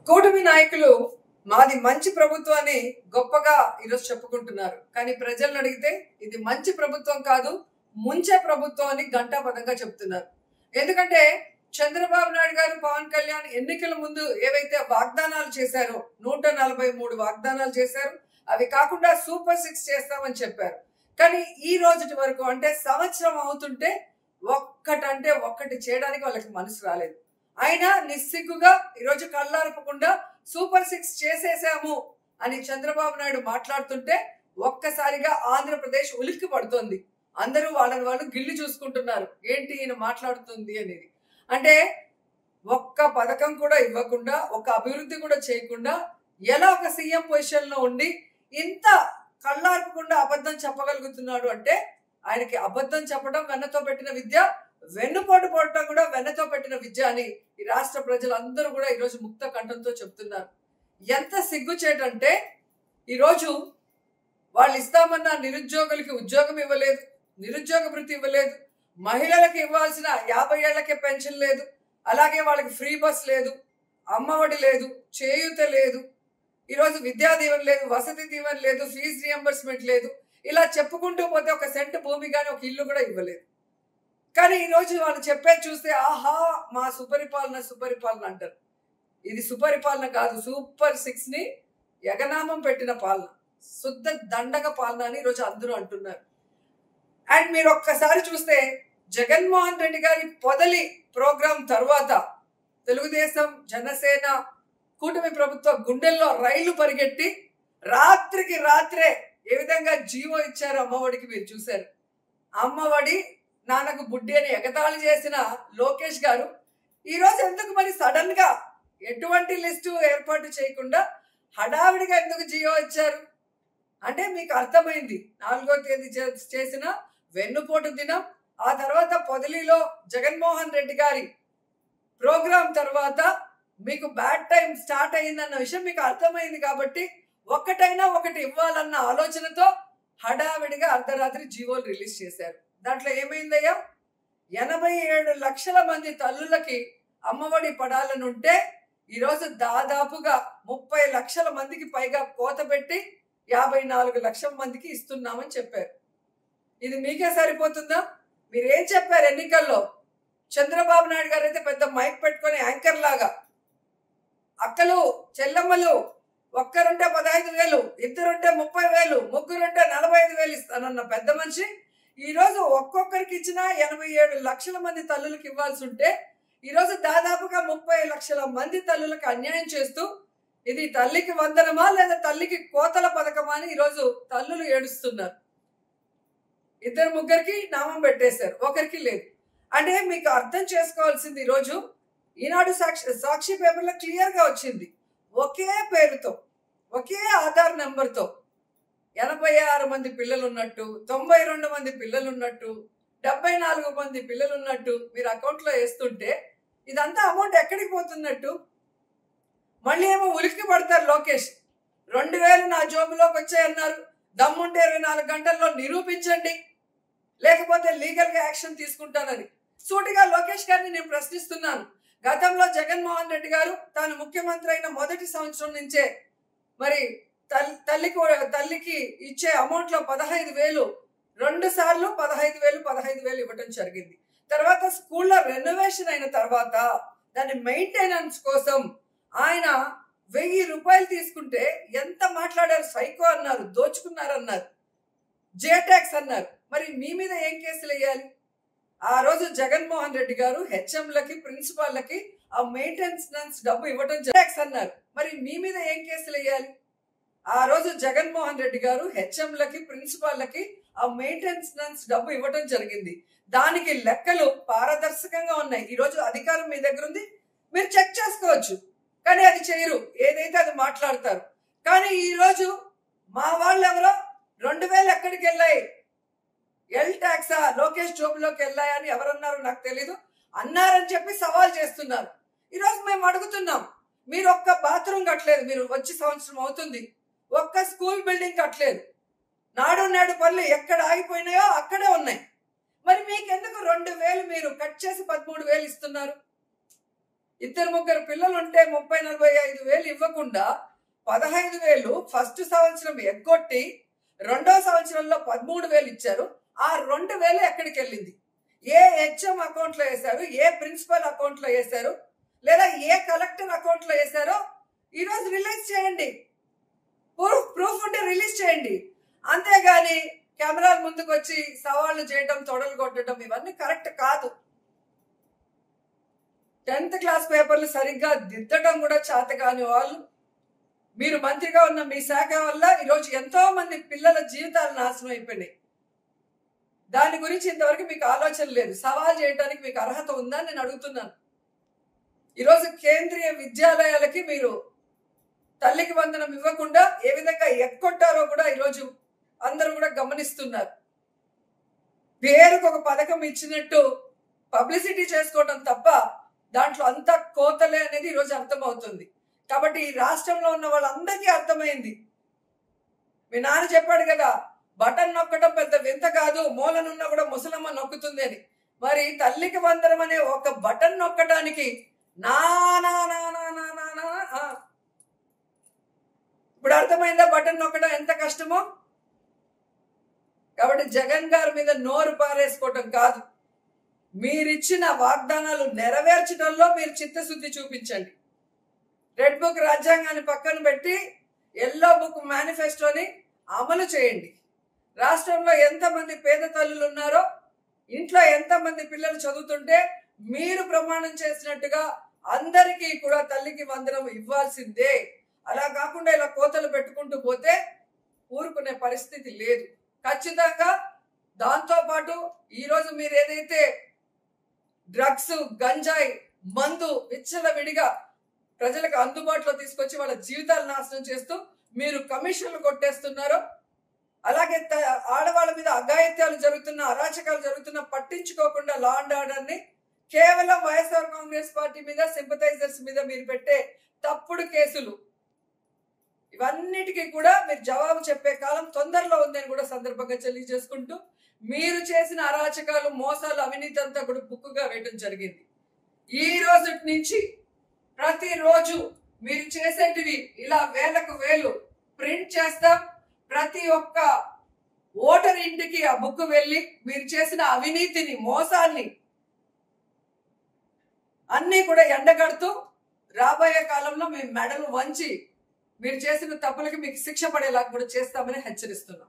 కూటమి నాయకులు మాది మంచి ప్రభుత్వాన్ని గొప్పగా ఈరోజు చెప్పుకుంటున్నారు. కానీ ప్రజలను అడిగితే ఇది మంచి ప్రభుత్వం కాదు, ముంచే ప్రభుత్వం అని ఘంటాపథంగా చెప్తున్నారు. ఎందుకంటే చంద్రబాబు నాయుడు గారు, పవన్ కళ్యాణ్ ఎన్నికల ముందు ఏవైతే వాగ్దానాలు చేశారో 143 వాగ్దానాలు చేశారు. అవి కాకుండా సూపర్ 6 చేస్తామని చెప్పారు. కానీ ఈ రోజుటి వరకు అంటే సంవత్సరం అవుతుంటే ఒక్కటంటే ఒక్కటి చేయడానికి వాళ్ళకి మనసు రాలేదు. అయినా నిస్సిగ్గుగా ఈరోజు కళ్ళార్పకుండా సూపర్ 6 చేసేసాము అని చంద్రబాబు నాయుడు మాట్లాడుతుంటే ఒక్కసారిగా ఆంధ్రప్రదేశ్ ఉలిక్కి పడుతోంది. అందరూ వాళ్ళని వాళ్ళు గిల్లి చూసుకుంటున్నారు, ఏంటి ఈయన మాట్లాడుతుంది అనేది. అంటే ఒక్క పథకం కూడా ఇవ్వకుండా, ఒక అభివృద్ధి కూడా చేయకుండా ఎలా ఒక సీఎం పొజిషన్ లో ఉండి ఇంత కళ్ళార్పకుండా అబద్ధం చెప్పగలుగుతున్నాడు అంటే ఆయనకి అబద్ధం చెప్పడం వెన్నతో పెట్టిన విద్య, వెన్నుపోటు పోవటం కూడా వెన్నతో పెట్టిన విద్య అని ఈ రాష్ట్ర ప్రజలందరూ కూడా ఈరోజు ముక్త కంఠంతో చెప్తున్నారు. ఎంత సిగ్గుచేటంటే ఈరోజు వాళ్ళు ఇస్తామన్న నిరుద్యోగులకి ఉద్యోగం ఇవ్వలేదు, నిరుద్యోగ భృతి ఇవ్వలేదు, మహిళలకు ఇవ్వాల్సిన 50 ఏళ్లకే పెన్షన్ లేదు, అలాగే వాళ్ళకి ఫ్రీ బస్ లేదు, అమ్మఒడి లేదు, చేయూత లేదు, ఈరోజు విద్యా దీవెన లేదు, వసతి దీవెన లేదు, ఫీజు రియంబర్స్మెంట్ లేదు. ఇలా చెప్పుకుంటూ పోతే ఒక సెంటు భూమి కానీ ఒక ఇల్లు కూడా ఇవ్వలేదు. కానీ ఈరోజు వాళ్ళు చెప్పేది చూస్తే ఆహా మా సుపరిపాలన సుపరిపాలన అంటారు. ఇది సుపరిపాలన కాదు, సూపర్ 6 ని ఎగనామం పెట్టిన పాలన, శుద్ధ దండగ పాలన అని ఈరోజు అందరూ అంటున్నారు. అండ్ మీరు ఒక్కసారి చూస్తే జగన్మోహన్ రెడ్డి గారి పొదలి ప్రోగ్రాం తర్వాత తెలుగుదేశం, జనసేన, కూటమి ప్రభుత్వ గుండెల్లో రైళ్లు పరిగెట్టి రాత్రికి రాత్రే ఏ విధంగా జీవో ఇచ్చారు అమ్మఒడికి మీరు చూశారు. అమ్మఒడి నాన్నకు బుడ్డి అని ఎగతాళి చేసిన లోకేష్ గారు ఈరోజు ఎందుకు మరి సడన్ గా ఎటువంటి లిస్టు ఏర్పాటు చేయకుండా హడావిడిగా ఎందుకు జియో ఇచ్చారు అంటే మీకు అర్థమైంది. 4వ తేదీ చేసిన వెన్నుపోటు దినం, ఆ తర్వాత పొదిలిలో జగన్మోహన్ రెడ్డి గారి ప్రోగ్రాం తర్వాత మీకు బ్యాడ్ టైం స్టార్ట్ అయిందన్న విషయం మీకు అర్థమైంది. కాబట్టి ఒక్కటైనా ఒకటి ఇవ్వాలన్న ఆలోచనతో హడావిడిగా అర్ధరాత్రి జీవోలు రిలీజ్ చేశారు. దాంట్లో ఏమైందయ్యా, 87 లక్షల మంది తల్లులకి అమ్మఒడి పడాలనుంటే ఈరోజు దాదాపుగా 30 లక్షల మందికి పైగా కోత పెట్టి 54 లక్షల మందికి ఇస్తున్నామని చెప్పారు. ఇది మీకే సరిపోతుందా? మీరేం చెప్పారు ఎన్నికల్లో? చంద్రబాబు నాయుడు గారు అయితే పెద్ద మైక్ పెట్టుకొని యాంకర్ లాగా అక్కలు చెల్లమ్మలు ఒక్కరుంటే 15,000, ఇద్దరుంటే 30,000, ముగ్గురుంటే 45,000 ఇస్తానన్న పెద్ద మనిషి ఈరోజు ఒక్కొక్కరికి ఇచ్చిన 87 లక్షల మంది తల్లులకు ఇవ్వాల్సి ఉంటే ఈరోజు దాదాపుగా 30 లక్షల మంది తల్లులకు అన్యాయం చేస్తూ ఇది తల్లికి వందనమా లేదా తల్లికి కోతల పథకమా అని ఈరోజు తల్లులు ఏడుస్తున్నారు. ఇద్దరు ముగ్గురికి నామం పెట్టేశారు, ఒకరికి లేదు. అంటే మీకు అర్థం చేసుకోవాల్సింది, ఈరోజు ఈనాడు సాక్షి పేపర్లో క్లియర్గా వచ్చింది, ఒకే పేరుతో ఒకే ఆధార్ నెంబర్తో 86 మంది పిల్లలు ఉన్నట్టు, 92 మంది పిల్లలు ఉన్నట్టు, 74 మంది పిల్లలు ఉన్నట్టు మీరు అకౌంట్లో వేస్తుంటే ఇదంతా అమౌంట్ ఎక్కడికి పోతున్నట్టు? మళ్ళీ ఏమో ఉలిక్కి పడతారు లోకేష్. 2,000 నా జోబులోకి వచ్చాయన్నారు, దమ్ముంటే 24 గంటల్లో నిరూపించండి, లేకపోతే లీగల్గా యాక్షన్ తీసుకుంటానని సూటిగా లోకేష్ గారిని నేను ప్రశ్నిస్తున్నాను. గతంలో జగన్మోహన్ రెడ్డి గారు తాను ముఖ్యమంత్రి అయిన మొదటి సంవత్సరం నుంచే మరి తల్లికి ఇచ్చే అమౌంట్లో 15,000 2 సార్లు 15,000 ఇవ్వటం జరిగింది. తర్వాత స్కూల్లో రెనోవేషన్ అయిన తర్వాత దాని మెయింటెనెన్స్ కోసం ఆయన 1,000 రూపాయలు తీసుకుంటే ఎంత మాట్లాడారు? సైకో అన్నారు, దోచుకున్నారన్నారు, జేటాక్స్ అన్నారు. మరి మీ మీద ఏం కేసులు వేయాలి? ఆ రోజు జగన్మోహన్ రెడ్డి గారు హెచ్ఎంలకి, ప్రిన్సిపాల్లకి ఆ మెయింటెనెన్స్ డబ్బు ఇవ్వటం జేటాక్స్ అన్నారు. మరి మీ మీద ఏం కేసులు వేయాలి? ఆ రోజు జగన్మోహన్ రెడ్డి గారు హెచ్ఎంలకి, ప్రిన్సిపాల్లకి ఆ మెయింటెనెన్స్ డబ్బు ఇవ్వటం జరిగింది. దానికి లెక్కలు పారదర్శకంగా ఉన్నాయి. ఈరోజు అధికారం మీ దగ్గర ఉంది, మీరు చెక్ చేసుకోవచ్చు. కానీ అది చేయరు, ఏదైతే అది మాట్లాడతారు. కానీ ఈరోజు మా వాళ్ళు ఎవరో 2,000 ఎక్కడికి వెళ్ళాయి, ఎల్ ట్యాక్సా లోకేష్ జోబులోకి వెళ్ళాయని ఎవరన్నారు నాకు తెలీదు, అన్నారని చెప్పి సవాల్ చేస్తున్నారు. ఈరోజు మేము అడుగుతున్నాం, మీరు ఒక్క బాత్రూమ్ కట్టలేదు, మీరు వచ్చి సంవత్సరం అవుతుంది, ఒక్క స్కూల్ బిల్డింగ్ కట్టలేదు, నాడు నేడు పనులు ఎక్కడ ఆగిపోయినాయో అక్కడే ఉన్నాయి. మరి మీకెందుకు 2,000 మీరు కట్ చేసి 13,000 ఇస్తున్నారు? ఇద్దరు ముగ్గురు పిల్లలు ఉంటే 30,000-45,000 ఇవ్వకుండా 15,000 ఫస్ట్ సంవత్సరం ఎగ్గొట్టి రెండో సంవత్సరంలో 13,000 ఇచ్చారు. ఆ 2,000 ఎక్కడికి వెళ్ళింది? ఏ హెచ్ఎం అకౌంట్ లో వేశారు? ఏ ప్రిన్సిపల్ అకౌంట్ లో వేశారు? లేదా ఏ కలెక్టర్ అకౌంట్ లో వేశారో ఈరోజు రిలీజ్ చేయండి. ప్రూఫ్ ఉంటే రిలీజ్ చేయండి. అంతేగాని కెమెరాల ముందుకు వచ్చి సవాళ్లు చేయడం, తొడలు కొట్టడం ఇవన్నీ కరెక్ట్ కాదు. 10th క్లాస్ పేపర్లు సరిగ్గా దిద్దడం కూడా చేత కాని వాళ్ళు, మీరు మంత్రిగా ఉన్న మీ శాఖ వల్ల ఈరోజు ఎంతో మంది పిల్లల జీవితాలు నాశనం అయిపోయినాయి. దాని గురించి ఇంతవరకు మీకు ఆలోచన లేదు. సవాల్ చేయడానికి మీకు అర్హత ఉందా నేను అడుగుతున్నాను. ఈరోజు కేంద్రీయ విద్యాలయాలకి మీరు తల్లికి వందనం ఇవ్వకుండా ఏ విధంగా ఎక్కొట్టారో కూడా ఈరోజు అందరూ కూడా గమనిస్తున్నారు. పేరుకు ఒక పథకం ఇచ్చినట్టు పబ్లిసిటీ చేసుకోవడం తప్ప దాంట్లో అంతా కోతలే అనేది ఈరోజు అర్థమవుతుంది. కాబట్టి ఈ రాష్ట్రంలో ఉన్న వాళ్ళందరికీ అర్థమైంది. మీ నాన్న చెప్పాడు కదా, బటన్ నొక్కడం పెద్ద వింత కాదు, మూలనున్న కూడా ముసలమ్మ నొక్కుతుంది అని. మరి తల్లికి వందనం అనే ఒక బటన్ నొక్కడానికి ఇప్పుడు అర్థమైందా బటన్ నొక్కడం ఎంత కష్టమో? కాబట్టి జగన్ గారి మీద నోరు పారేసుకోవటం కాదు, మీరిచ్చిన వాగ్దానాలు నెరవేర్చడంలో మీరు చిత్తశుద్ధి చూపించండి. రెడ్ బుక్ రాజ్యాంగాన్ని పక్కన పెట్టి ఎల్లో బుక్ మేనిఫెస్టోని అమలు చేయండి. రాష్ట్రంలో ఎంతమంది పేద తల్లులు ఉన్నారో, ఇంట్లో ఎంతమంది పిల్లలు చదువుతుంటే మీరు ప్రమాణం చేసినట్టుగా అందరికీ కూడా తల్లికి వందనం ఇవ్వాల్సిందే. అలా కాకుండా ఇలా కోతలు పెట్టుకుంటూ పోతే ఊరుకునే పరిస్థితి లేదు. ఖచ్చితంగా దాంతో పాటు ఈరోజు మీరు ఏదైతే డ్రగ్స్, గంజాయి, మందు విచ్చలవిడిగా ప్రజలకు అందుబాటులో తీసుకొచ్చి వాళ్ళ జీవితాలు నాశనం చేస్తూ మీరు కమిషన్లు కొట్టేస్తున్నారో, అలాగే ఆడవాళ్ళ మీద అఘాయిత్యాలు జరుగుతున్న, అరాచకాలు జరుగుతున్న పట్టించుకోకుండా లా అండ్ ఆర్డర్ ని కేవలం వైఎస్ఆర్ కాంగ్రెస్ పార్టీ మీద, సింపథైజర్స్ మీద మీరు పెట్టే తప్పుడు కేసులు, ఇవన్నిటికీ కూడా మీరు జవాబు చెప్పే కాలం తొందరలో ఉందని కూడా సందర్భంగా తెలియజేసుకుంటూ, మీరు చేసిన అరాచకాలు, మోసాలు, అవినీతి అంతా కూడా బుక్కుగా వేయడం జరిగింది. ఈ రోజు నుంచి ప్రతిరోజు మీరు చేసేటివి ఇలా వేలకు వేలు ప్రింట్ చేస్తాం. ప్రతి ఒక్క ఓటర్ ఇంటికి ఆ బుక్ వెళ్ళి మీరు చేసిన అవినీతిని, మోసాన్ని అన్నీ కూడా ఎండగడుతూ రాబోయే కాలంలో మేము మెడలు వంచి మీరు చేసిన తప్పులకి మీకు శిక్ష పడేలా కూడా చేస్తామని హెచ్చరిస్తున్నాం.